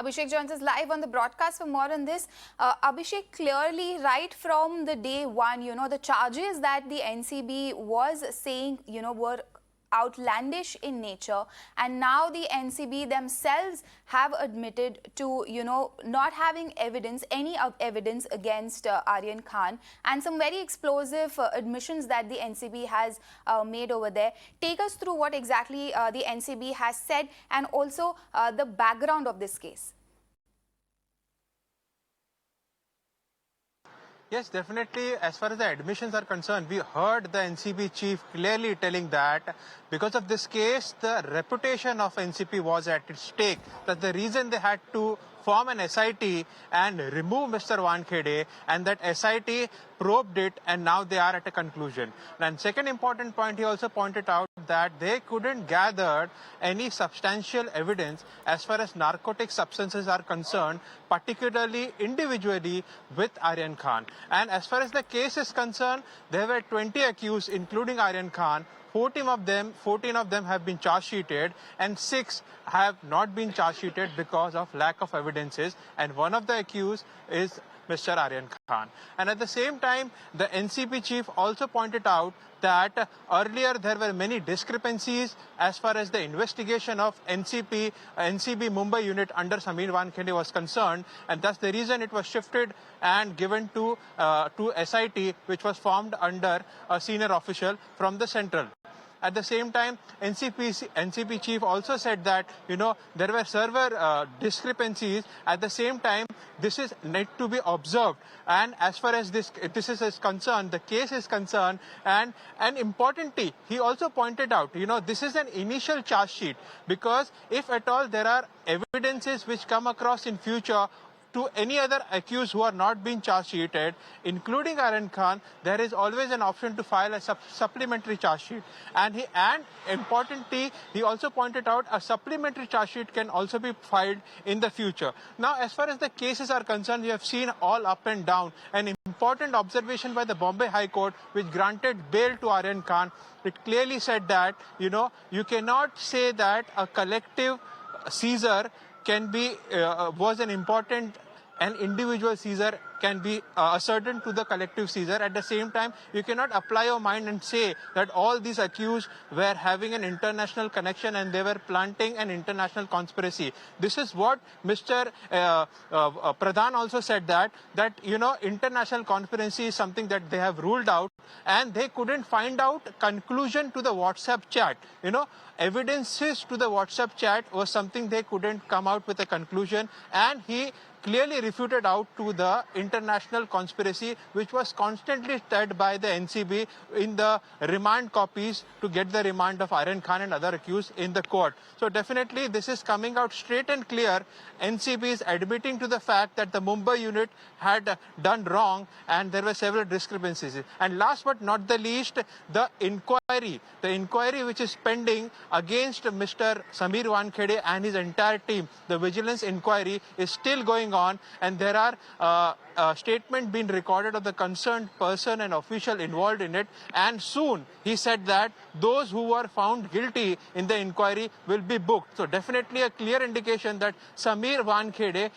Abhishek joins us live on the broadcast for more on this. Abhishek, clearly right from the day one, the charges that the NCB was saying, were outlandish in nature, and now the NCB themselves have admitted to, not having evidence, any evidence against Aryan Khan, and some very explosive admissions that the NCB has made over there. Take us through what exactly the NCB has said and also the background of this case. Yes, definitely. As far as the admissions are concerned, we heard the NCB chief clearly telling that because of this case, the reputation of NCB was at stake. That's the reason they had to form an SIT and remove Mr. Wankhede, and that SIT probed it, and now they are at a conclusion. And second important point, he also pointed out that they couldn't gather any substantial evidence as far as narcotic substances are concerned, particularly individually with Aryan Khan. And as far as the case is concerned, there were 20 accused, including Aryan Khan. 14 of them have been charge sheeted, and 6 have not been charge sheeted because of lack of evidences, and one of the accused is Mr. Aryan Khan. And at the same time, the NCB chief also pointed out that earlier there were many discrepancies as far as the investigation of NCB Mumbai unit under Sameer Wankhede was concerned, and that's the reason it was shifted and given to SIT, which was formed under a senior official from the central. At the same time, NCB chief also said that, there were several discrepancies. At the same time, this is need to be observed. And as far as this is concerned, the case is concerned, and importantly, he also pointed out, this is an initial charge sheet, because if at all there are evidences which come across in future to any other accused who are not being charge sheeted, including Aryan Khan, there is always an option to file a supplementary charge sheet. And importantly, he also pointed out a supplementary charge sheet can also be filed in the future. Now, as far as the cases are concerned, we have seen all up and down. An important observation by the Bombay High Court, which granted bail to Aryan Khan, it clearly said that, you cannot say that a collective seizure can be was an important and individual seizure can be ascertained to the collective seizure. At the same time, you cannot apply your mind and say that all these accused were having an international connection and they were planting an international conspiracy. This is what Mr. Pradhan also said, that international conspiracy is something that they have ruled out, and they couldn't find out conclusion to the WhatsApp chat. Evidences to the WhatsApp chat was something they couldn't come out with a conclusion, and he clearly refuted out to the international conspiracy, which was constantly said by the NCB in the remand copies to get the remand of Aryan Khan and other accused in the court. So definitely this is coming out straight and clear. NCB is admitting to the fact that the Mumbai unit had done wrong and there were several discrepancies. And last but not the least, the inquiry which is pending against Mr. Sameer Wankhede and his entire team, the vigilance inquiry is still going on, and there are statement being recorded of the concerned person and official involved in it, and soon he said that those who were found guilty in the inquiry will be booked. So definitely a clear indication that Sameer Wankhede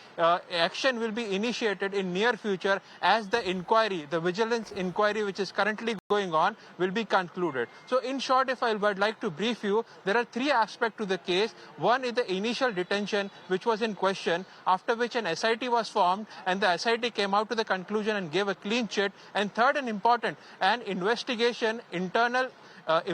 action will be initiated in near future as the inquiry, the vigilance inquiry which is currently going on, will be concluded. So in short, if I would like to brief you, there are 3 aspects to the case. One is the initial detention which was in question, after which an SIT was formed and the SIT came out to the conclusion and gave a clean chit. And third and important, an investigation, internal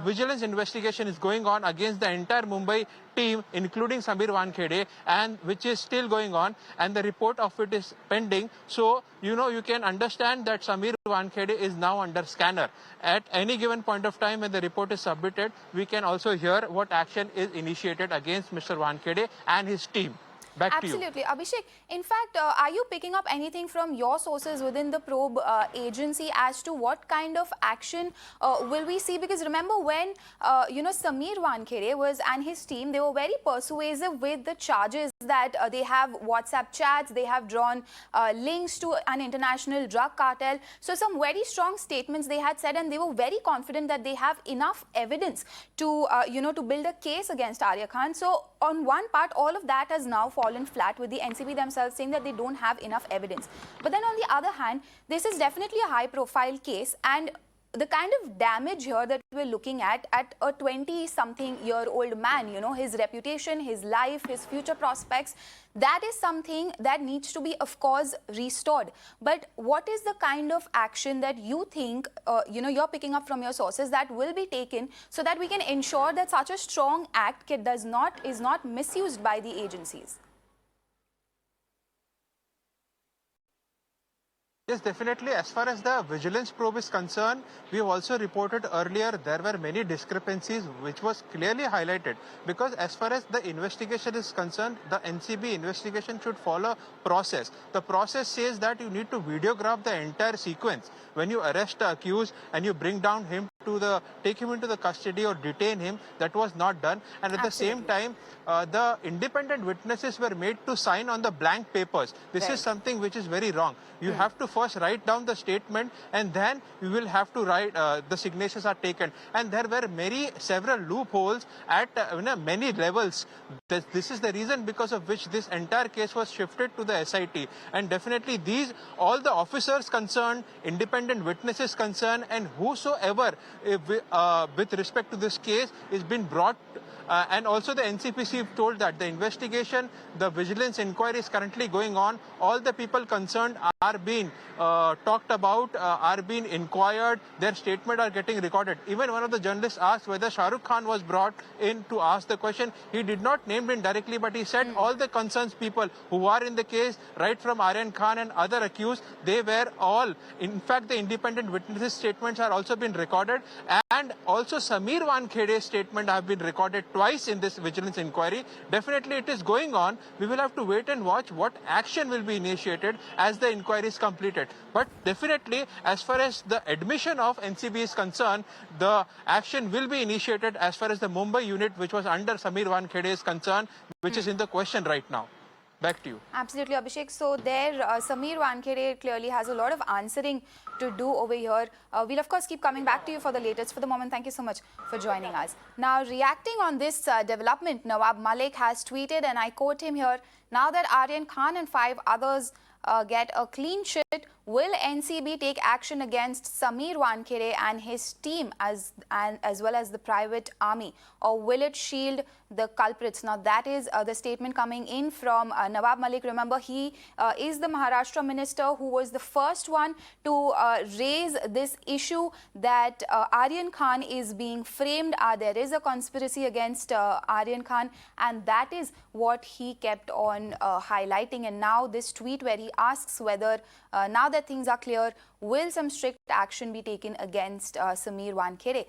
vigilance investigation is going on against the entire Mumbai team, including Sameer Wankhede, and which is still going on, and the report of it is pending. So, you can understand that Sameer Wankhede is now under scanner. At any given point of time when the report is submitted, we can also hear what action is initiated against Mr. Wankhede and his team. Back to you. Absolutely. Abhishek, in fact, are you picking up anything from your sources within the probe agency as to what kind of action will we see? Because remember when, Sameer Wankhede and his team, they were very persuasive with the charges that they have WhatsApp chats, they have drawn links to an international drug cartel. So some very strong statements they had said, and they were very confident that they have enough evidence to, to build a case against Aryan Khan. So on one part, all of that has now fallen fallen flat, with the NCB themselves saying that they don't have enough evidence. But then on the other hand, this is definitely a high-profile case, and the kind of damage here that we're looking at a 20-something-year-old man, you know, his reputation, his life, his future prospects, that is something that needs to be, of course, restored. But what is the kind of action that you think, you know, you're picking up from your sources that will be taken so that we can ensure that such a strong act is not misused by the agencies? Yes, definitely. As far as the vigilance probe is concerned, we have also reported earlier there were many discrepancies which was clearly highlighted, because as far as the investigation is concerned, the NCB investigation should follow process. The process says that you need to videograph the entire sequence. When you arrest the accused and you bring down him take him into the custody or detain him, that was not done. And at the same time, the independent witnesses were made to sign on the blank papers. This is something which is very wrong. You have to first write down the statement, and then you will have to write the signatures are taken. And there were several loopholes at many levels. This is the reason because of which this entire case was shifted to the SIT. And definitely all the officers concerned, independent witnesses concerned, and whosoever with respect to this case is been brought, and also the NCPC told that the investigation, the vigilance inquiry is currently going on. All the people concerned are being talked about, are being inquired, their statement are getting recorded. Even one of the journalists asked whether Shah Rukh Khan was brought in to ask the question. He did not name him directly, but he said all the concerned people who are in the case, right from Aryan Khan and other accused, they were all, in fact, the independent witnesses' statements are also been recorded, and also Sameer Wankhede's statement have been recorded twice in this vigilance inquiry. Definitely it is going on. We will have to wait and watch what action will be initiated as the inquiry is completed. But definitely, as far as the admission of NCB is concerned, the action will be initiated as far as the Mumbai unit, which was under Sameer Wankhede, is concerned, which is in the question right now. Back to you. Absolutely, Abhishek. So there, Sameer Wankhede clearly has a lot of answering to do over here. We'll, of course, keep coming back to you for the latest. For the moment, thank you so much for joining us. Now, reacting on this development, Nawab Malik has tweeted, and I quote him here, "Now that Aryan Khan and 5 others get a clean sheet, will NCB take action against Sameer Wankhede and his team as well as the private army, or will it shield the culprits?" Now, that is the statement coming in from Nawab Malik. Remember, he is the Maharashtra minister who was the first one to raise this issue that Aryan Khan is being framed. There is a conspiracy against Aryan Khan, and that is what he kept on highlighting. And now this tweet where he asks whether now that things are clear, will some strict action be taken against Sameer Wankhede?